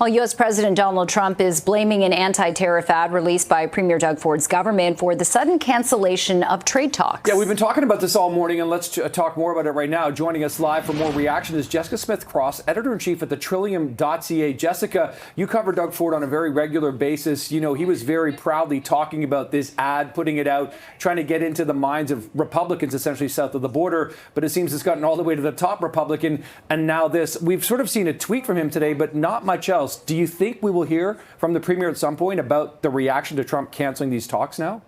Well, U.S. President Donald Trump is blaming an anti-tariff ad released by Premier Doug Ford's government for the sudden cancellation of trade talks. Yeah, we've been talking about this all morning, and let's talk more about it right now. Joining us live for more reaction is Jessica Smith-Cross, editor-in-chief at the Trillium.ca. Jessica, you cover Doug Ford on a very regular basis. You know, he was very proudly talking about this ad, putting it out, trying to get into the minds of Republicans, essentially south of the border. But it seems it's gotten all the way to the top Republican, and now this. We've sort of seen a tweet from him today, but not much else. Do you think we will hear from the premier at some point about the reaction to Trump canceling these talks now?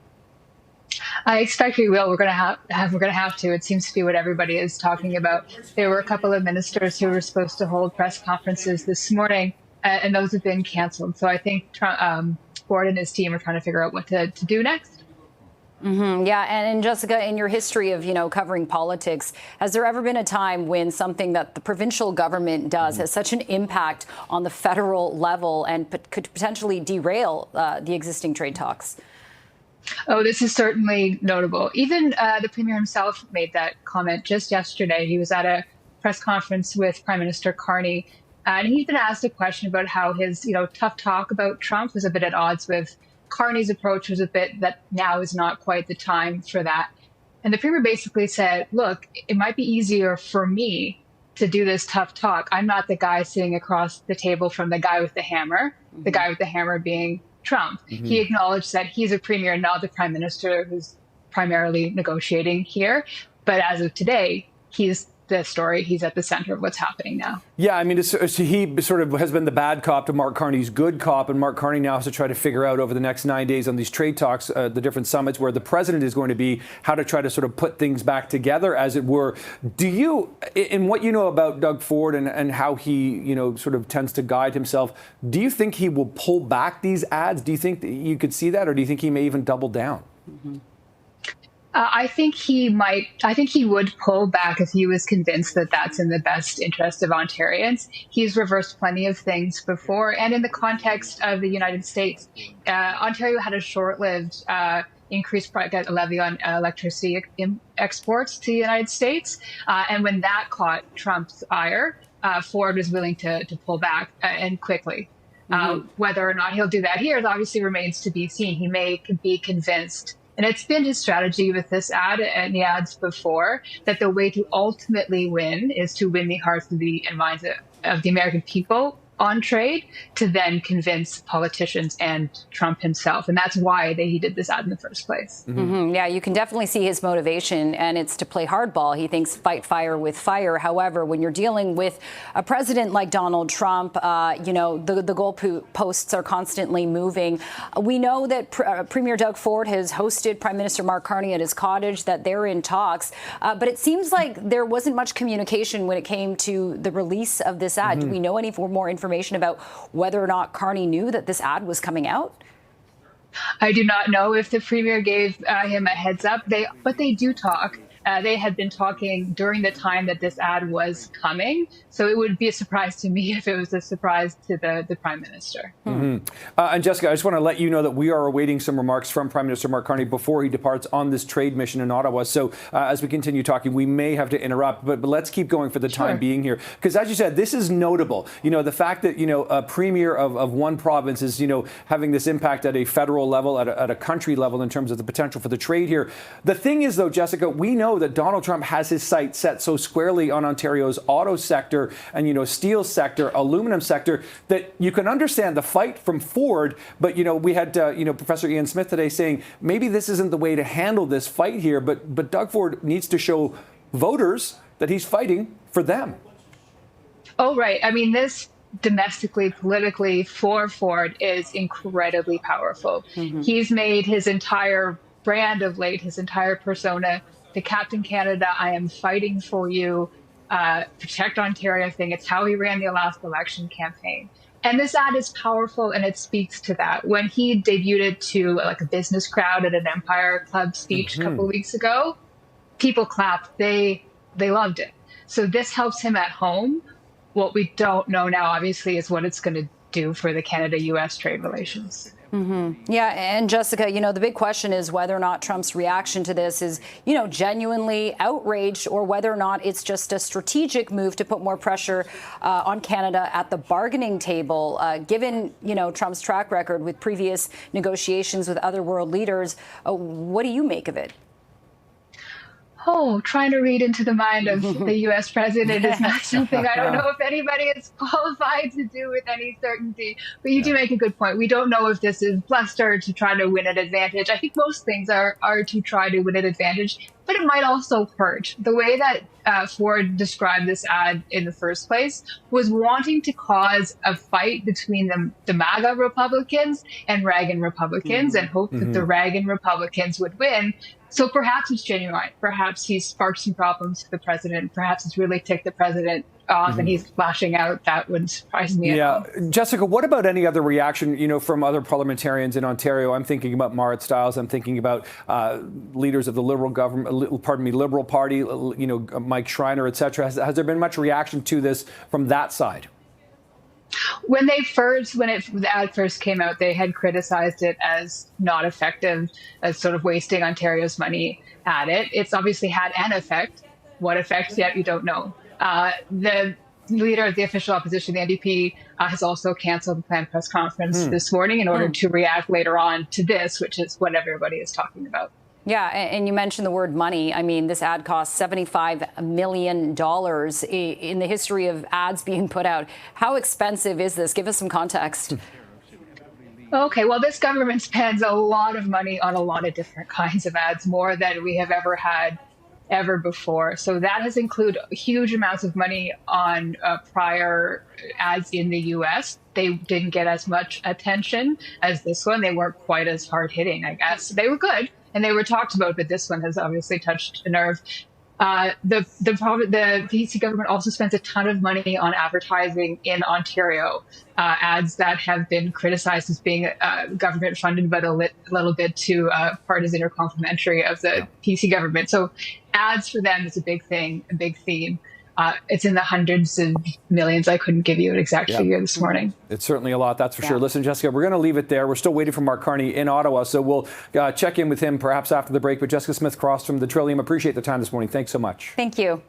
I expect we will. We're going to have to. It seems to be what everybody is talking about. There were a couple of ministers who were supposed to hold press conferences this morning, and those have been canceled. So I think Ford and his team are trying to figure out what to do next. Yeah, and Jessica, in your history of, covering politics, has there ever been a time when something that the provincial government does has such an impact on the federal level and could potentially derail the existing trade talks? Oh, this is certainly notable. Even the premier himself made that comment just yesterday. He was at a press conference with Prime Minister Carney, and he'd been asked a question about how his, tough talk about Trump was a bit at odds with Carney's approach, was a bit that now is not quite the time for that. And the premier basically said, look, it might be easier for me to do this tough talk. I'm not the guy sitting across the table from the guy with the hammer, the guy with the hammer being Trump. He acknowledged that he's a premier, not the prime minister who's primarily negotiating here. But as of today, he's the story. He's at the center of what's happening now. Yeah, I mean, he sort of has been the bad cop to Mark Carney's good cop, and Mark Carney now has to try to figure out over the next 9 days on these trade talks, the different summits where the president is going to be, how to try to sort of put things back together, as it were. Do you, in what you know about Doug Ford and how he, sort of tends to guide himself, do you think he will pull back these ads? Do you think that you could see that, or do you think he may even double down? I think he might. I think he would pull back if he was convinced that that's in the best interest of Ontarians. He's reversed plenty of things before. And in the context of the United States, Ontario had a short-lived increased levy on electricity exports to the United States. And when that caught Trump's ire, Ford was willing to pull back and quickly. Whether or not he'll do that here obviously remains to be seen. He may be convinced. And it's been his strategy with this ad and the ads before, that the way to ultimately win is to win the hearts and minds of the American people on trade, to then convince politicians and Trump himself. And that's why he did this ad in the first place. Yeah, you can definitely see his motivation, and it's to play hardball. He thinks fight fire with fire. However, when you're dealing with a president like Donald Trump, the goalposts are constantly moving. We know that Premier Doug Ford has hosted Prime Minister Mark Carney at his cottage, that they're in talks. But it seems like there wasn't much communication when it came to the release of this ad. Do we know any more information about whether or not Carney knew that this ad was coming out? I do not know if the premier gave him a heads up, but they do talk. They had been talking during the time that this ad was coming. So it would be a surprise to me if it was a surprise to the prime minister. And Jessica, I just want to let you know that we are awaiting some remarks from Prime Minister Mark Carney before he departs on this trade mission in Ottawa. So as we continue talking, we may have to interrupt, but let's keep going for the time being here. Because as you said, this is notable. The fact that, a premier of one province is, having this impact at a federal level, at a country level in terms of the potential for the trade here. The thing is, though, Jessica, we know that Donald Trump has his sights set so squarely on Ontario's auto sector and, steel sector, aluminum sector, that you can understand the fight from Ford. But, we had, Professor Ian Smith today saying maybe this isn't the way to handle this fight here. But Doug Ford needs to show voters that he's fighting for them. Oh, right. I mean, this domestically, politically for Ford is incredibly powerful. He's made his entire brand of late, his entire persona, the Captain Canada, I am fighting for you, protect Ontario thing. It's how he ran the last election campaign. And this ad is powerful, and it speaks to that. When he debuted it to a business crowd at an Empire Club speech a couple of weeks ago, people clapped. They loved it. So this helps him at home. What we don't know now, obviously, is what it's going to do for the Canada-US trade relations. Yeah, and Jessica, the big question is whether or not Trump's reaction to this is, genuinely outraged, or whether or not it's just a strategic move to put more pressure on Canada at the bargaining table. Given, Trump's track record with previous negotiations with other world leaders, what do you make of it? Oh, trying to read into the mind of the U.S. president is not something I don't know if anybody is qualified to do with any certainty. But you do make a good point. We don't know if this is bluster to try to win an advantage. I think most things are to try to win an advantage, but it might also hurt. The way that Ford described this ad in the first place was wanting to cause a fight between the MAGA Republicans and Reagan Republicans and hope that the Reagan Republicans would win. So perhaps it's genuine. Perhaps he's sparked some problems for the president. Perhaps it's really ticked the president off and he's flashing out. That would surprise me. Yeah. Jessica, what about any other reaction, from other parliamentarians in Ontario? I'm thinking about Marit Stiles. I'm thinking about leaders of the Liberal Party, Mike Schreiner, et cetera. Has there been much reaction to this from that side? When the ad first came out, they had criticized it as not effective, as sort of wasting Ontario's money at it. It's obviously had an effect. What effect yet? You don't know. The leader of the official opposition, the NDP, has also canceled the planned press conference this morning in order to react later on to this, which is what everybody is talking about. Yeah, and you mentioned the word money. I mean, this ad cost $75 million in the history of ads being put out. How expensive is this? Give us some context. Okay, well, this government spends a lot of money on a lot of different kinds of ads, more than we have ever had ever before. So that has included huge amounts of money on prior ads in the U.S. They didn't get as much attention as this one. They weren't quite as hard hitting, I guess. They were good and they were talked about, but this one has obviously touched a nerve. The BC government also spends a ton of money on advertising in Ontario, ads that have been criticized as being government funded, but a little bit too partisan or complimentary of the BC government. So ads for them is a big thing, a big theme. It's in the hundreds of millions. I couldn't give you an exact figure this morning. It's certainly a lot, that's for sure. Listen, Jessica, we're going to leave it there. We're still waiting for Mark Carney in Ottawa, so we'll check in with him perhaps after the break. But Jessica Smith-Cross from the Trillium, appreciate the time this morning. Thanks so much. Thank you.